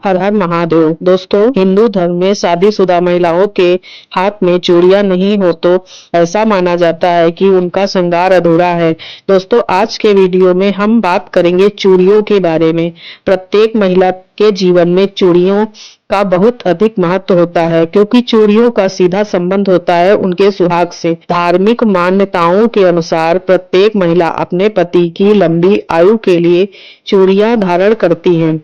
हर हर महादेव। दोस्तों, हिंदू धर्म में शादीशुदा महिलाओं के हाथ में चूड़ियां नहीं हो तो ऐसा माना जाता है कि उनका श्रृंगार अधूरा है। दोस्तों, आज के वीडियो में हम बात करेंगे चूड़ियों के बारे में। प्रत्येक महिला के जीवन में चूड़ियों का बहुत अधिक महत्व होता है, क्योंकि चूड़ियों का सीधा संबंध होता है उनके सुहाग से। धार्मिक मान्यताओं के अनुसार प्रत्येक महिला अपने पति की लंबी आयु के लिए चूड़ियां धारण करती है।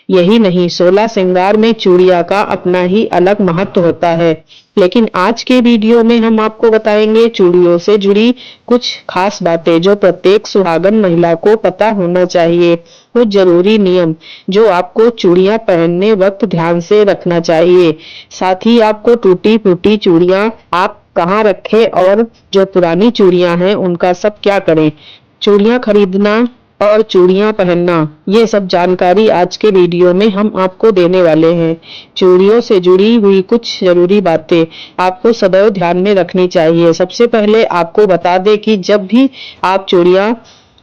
यही नहीं, 16 श्रृंगार में चूड़िया का अपना ही अलग महत्व होता है। लेकिन आज के वीडियो में हम आपको बताएंगे चूड़ियों से जुड़ी कुछ खास बातें जो प्रत्येक सुहागन महिला को पता होना चाहिए। कुछ जरूरी नियम जो आपको चूड़ियां पहनने वक्त ध्यान से रखना चाहिए। साथ ही आपको टूटी फूटी चूड़ियां आप कहाँ रखें और जो पुरानी चूड़ियां हैं उनका सब क्या करें। चूड़ियां खरीदना और चूड़ियां पहनना, ये सब जानकारी आज के वीडियो में हम आपको देने वाले हैं। चूड़ियों से जुड़ी हुई कुछ जरूरी बातें आपको सदैव ध्यान में रखनी चाहिए। सबसे पहले आपको बता दें कि जब भी आप चूड़ियां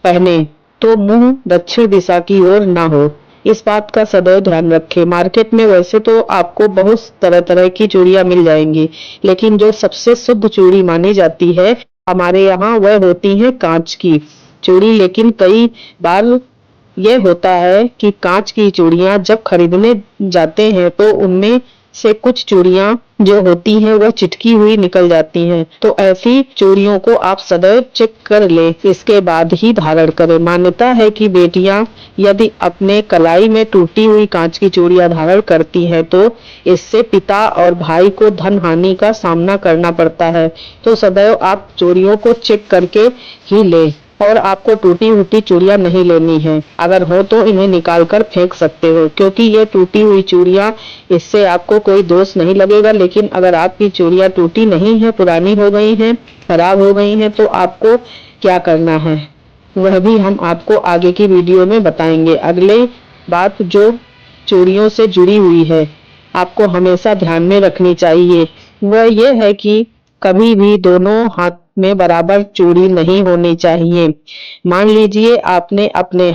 पहने तो मुंह दक्षिण दिशा की ओर ना हो। इस बात का सदैव ध्यान रखें। मार्केट में वैसे तो आपको बहुत तरह तरह की चूड़ियां मिल जाएंगी, लेकिन जो सबसे शुद्ध चूड़ी मानी जाती है हमारे यहाँ वह होती है कांच की चूड़ी। लेकिन कई बार यह होता है कि कांच की चूड़ियां जब खरीदने जाते हैं तो उनमें से कुछ चूड़ियां जो होती हैं वह चिटकी हुई निकल जाती हैं। तो ऐसी चूड़ियों को आप सदैव चेक कर लें, इसके बाद ही धारण करें। मान्यता है कि बेटियां यदि अपने कलाई में टूटी हुई कांच की चूड़ियां धारण करती हैं तो इससे पिता और भाई को धन हानि का सामना करना पड़ता है। तो सदैव आप चूड़ियों को चेक करके ही लें। और आपको टूटी फूटी चूड़ियां नहीं लेनी है। अगर हो तो इन्हें निकाल कर फेंक सकते हो, क्योंकि ये टूटी हुई चूड़ियां, इससे आपको कोई दोष नहीं लगेगा। लेकिन अगर आपकी चूड़ियां टूटी नहीं है, पुरानी हो गई हैं, खराब हो गई हैं, तो आपको क्या करना है वह भी हम आपको आगे की वीडियो में बताएंगे। अगले बात जो चूड़ियों से जुड़ी हुई है आपको हमेशा ध्यान में रखनी चाहिए वह ये है कि कभी भी दोनों हाथ में बराबर चूड़ी नहीं होनी चाहिए। मान लीजिए आपने अपने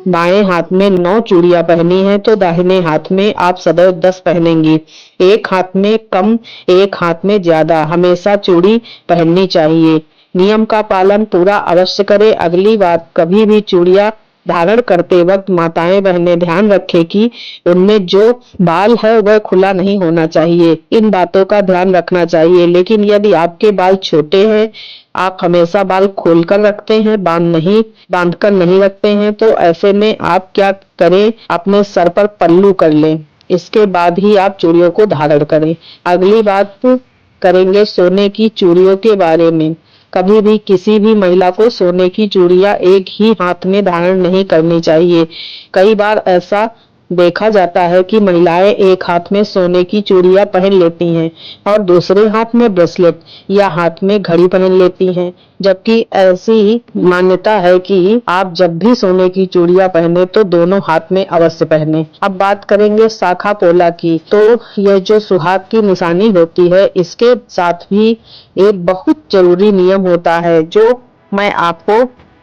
बाएं हाथ में 9 चूड़ियां पहनी है तो दाहिने हाथ में आप सदैव 10 पहनेंगी। एक हाथ में कम, एक हाथ में ज्यादा हमेशा चूड़ी पहननी चाहिए। नियम का पालन पूरा अवश्य करें। अगली बात, कभी भी चूड़ियां धारण करते वक्त माताएं बहनें ध्यान रखें कि उनमें जो बाल है वह खुला नहीं होना चाहिए। इन बातों का ध्यान रखना चाहिए। लेकिन यदि आपके बाल छोटे हैं, आप हमेशा बाल खोलकर रखते हैं, बांधकर नहीं रखते हैं, तो ऐसे में आप क्या करें, अपने सर पर पल्लू कर लें। इसके बाद ही आप चूड़ियों को धारण करें। अगली बात करेंगे सोने की चूड़ियों के बारे में। कभी भी किसी भी महिला को सोने की चूड़ियां एक ही हाथ में धारण नहीं करनी चाहिए। कई बार ऐसा देखा जाता है कि महिलाएं एक हाथ में सोने की चूड़ियां पहन लेती हैं और दूसरे हाथ में ब्रेसलेट या हाथ में घड़ी पहन लेती हैं, जबकि ऐसी मान्यता है कि आप जब भी सोने की चूड़ियां पहने तो दोनों हाथ में अवश्य पहने। अब बात करेंगे शाखा पोला की। तो यह जो सुहाग की निशानी होती है, इसके साथ भी एक बहुत जरूरी नियम होता है जो मैं आपको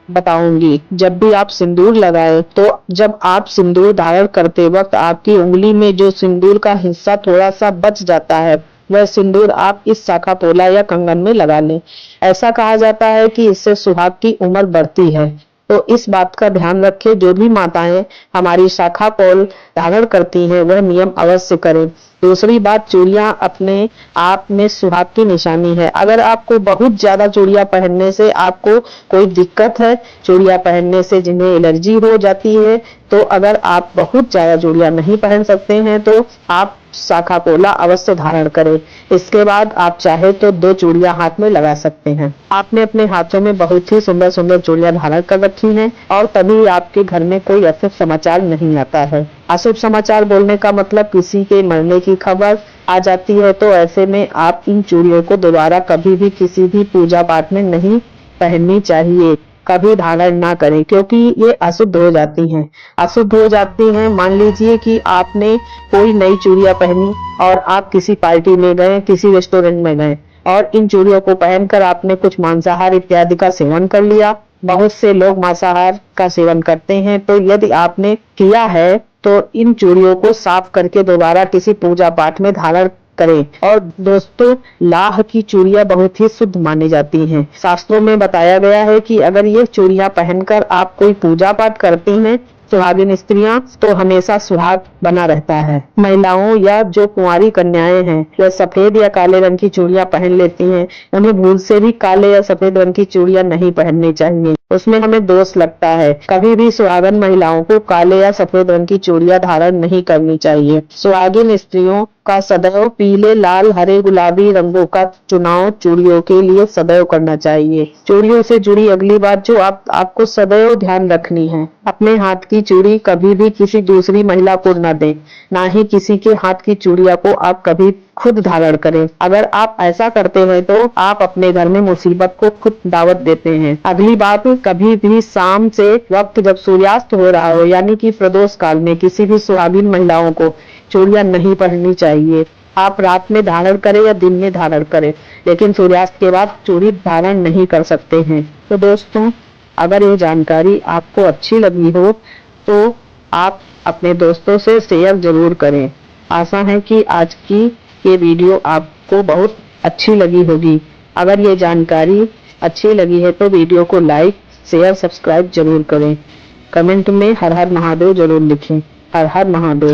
बताऊंगी। जब भी आप सिंदूर लगाएं तो जब आप सिंदूर धारण करते वक्त आपकी उंगली में जो सिंदूर का हिस्सा थोड़ा सा बच जाता है वह सिंदूर आप इस शाखा पोला या कंगन में लगा लें। ऐसा कहा जाता है कि इससे सुहाग की उम्र बढ़ती है। तो इस बात का ध्यान रखें। जो भी माताएं हमारी शाखा पोल धारण करती हैं वह नियम अवश्य करें। दूसरी बात, चूड़ियां अपने आप में सुहाग की निशानी है। अगर आपको बहुत ज्यादा चूड़ियां पहनने से आपको कोई दिक्कत है, चूड़ियां पहनने से जिन्हें एलर्जी हो जाती है, तो अगर आप बहुत ज्यादा चूड़ियां नहीं पहन सकते हैं तो आप शाखा पोला अवश्य धारण करें। इसके बाद आप चाहे तो 2 चूड़ियां हाथ में लगा सकते हैं। आपने अपने हाथों में बहुत ही सुंदर सुंदर चूड़ियां धारण कर रखी हैं और तभी आपके घर में कोई अशुभ समाचार नहीं आता है। अशुभ समाचार बोलने का मतलब किसी के मरने की खबर आ जाती है, तो ऐसे में आप इन चूड़ियों को दोबारा कभी भी किसी भी पूजा पाठ में नहीं पहननी चाहिए। कभी धारण ना करें, क्योंकि ये अशुद्ध हो जाती हैं। अशुद्ध हो जाती हैं, मान लीजिए कि आपने कोई नई चूड़ियां पहनी और आप किसी पार्टी में गए, किसी रेस्टोरेंट में गए और इन चूड़ियों को पहनकर आपने कुछ मांसाहार इत्यादि का सेवन कर लिया, बहुत से लोग मांसाहार का सेवन करते हैं, तो यदि आपने किया है तो इन चूड़ियों को साफ करके दोबारा किसी पूजा पाठ में धारण करें। और दोस्तों, लाह की चूड़ियां बहुत ही शुद्ध मानी जाती हैं। शास्त्रों में बताया गया है कि अगर ये चूड़ियां पहनकर आप कोई पूजा पाठ करती हैं, सुहागिन स्त्रियां, तो हमेशा सुहाग बना रहता है। महिलाओं या जो कुंवारी कन्याएं हैं, वह सफेद या काले रंग की चूड़ियां पहन लेती हैं, उन्हें भूल से भी काले या सफेद रंग की चूड़ियां नहीं पहननी चाहिए, उसमें हमें दोष लगता है। कभी भी सुहागन महिलाओं को काले या सफेद रंग की चूड़ियां धारण नहीं करनी चाहिए। सुहागिन स्त्रियों का सदैव पीले, लाल, हरे, गुलाबी रंगों का चुनाव चूड़ियों के लिए सदैव करना चाहिए। चूड़ियों से जुड़ी अगली बात जो आपको सदैव ध्यान रखनी है, अपने हाथ की चूड़ी कभी भी किसी दूसरी महिला को न दें, ना ही किसी के हाथ की चूड़िया को आप कभी खुद धारण करें। अगर आप ऐसा करते हैं तो आप अपने घर में मुसीबत को खुद दावत देते हैं। अगली बात, कभी भी शाम से वक्त जब सूर्यास्त हो रहा हो, यानी कि प्रदोष काल में किसी भी सुहागिन महिलाओं को चूड़ियां नहीं पहननी चाहिए। आप रात में धारण करें या दिन में धारण करें, लेकिन सूर्यास्त के बाद चूड़ी धारण नहीं कर सकते हैं। तो दोस्तों, अगर ये जानकारी आपको अच्छी लगी हो तो आप अपने दोस्तों से शेयर जरूर करें। आशा है कि आज की ये वीडियो आपको बहुत अच्छी लगी होगी। अगर ये जानकारी अच्छी लगी है तो वीडियो को लाइक, शेयर, सब्सक्राइब जरूर करें। कमेंट में हर हर महादेव जरूर लिखें। हर हर महादेव।